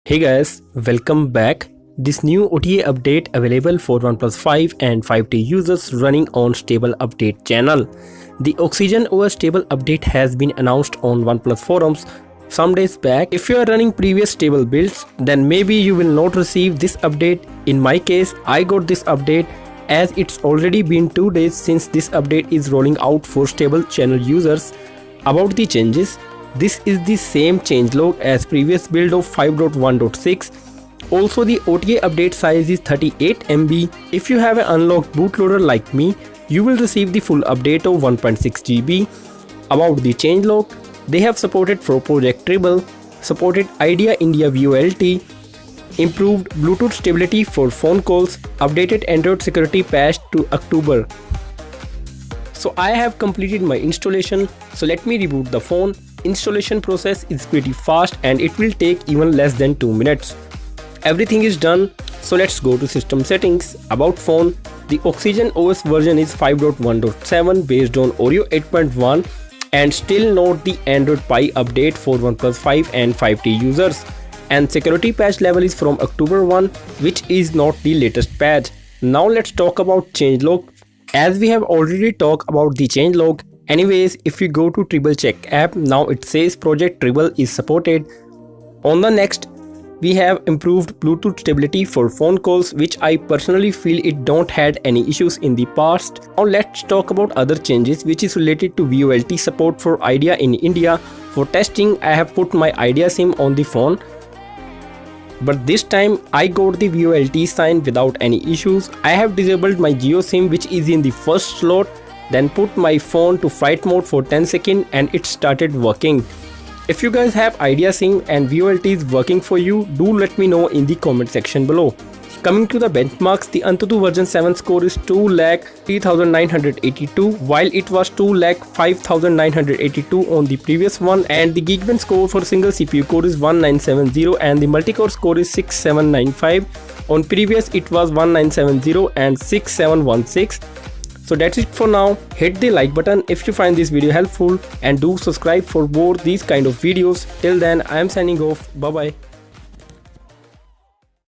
Hey guys, welcome back. This new OTA update available for OnePlus 5 and 5T users running on stable update channel. The Oxygen OS stable update has been announced on OnePlus forums some days back. If you are running previous stable builds, then maybe you will not receive this update. In my case, I got this update as it's already been 2 days since this update is rolling out for stable channel users. About the changes, this is the same changelog as previous build of 5.1.6. Also, the OTA update size is 38 MB. If you have an unlocked bootloader like me, you will receive the full update of 1.6 GB. About the changelog, they have supported for Project Treble, supported Idea India VoLT, improved Bluetooth stability for phone calls, updated Android security patch to October. So I have completed my installation, so let me reboot the phone. Installation process is pretty fast and it will take even less than 2 minutes. Everything is done, so let's go to system settings. About phone, the Oxygen OS version is 5.1.7 based on Oreo 8.1 and still not the Android Pie update for OnePlus 5 and 5T users. And security patch level is from October 1, which is not the latest patch. Now let's talk about changelog. As we have already talked about the changelog. Anyways, if you go to Treble Check app, now it says Project Treble is supported. On the next, we have improved Bluetooth stability for phone calls, which I personally feel it don't had any issues in the past. Now let's talk about other changes which is related to VoLT support for Idea in India. For testing, I have put my Idea SIM on the phone, but this time I got the VoLT sign without any issues. I have disabled my Geo SIM which is in the first slot, then put my phone to flight mode for 10 seconds and it started working. If you guys have Idea SIM and VoLT is working for you, do let me know in the comment section below. Coming to the benchmarks, the Antutu version 7 score is 2,03,982 while it was 2,05,982 on the previous one, and the Geekbench score for single CPU core is 1970 and the multi-core score is 6795. On previous it was 1970 and 6716. So that's it for now. Hit the like button if you find this video helpful and do subscribe for more these kind of videos. Till then, I am signing off. Bye bye.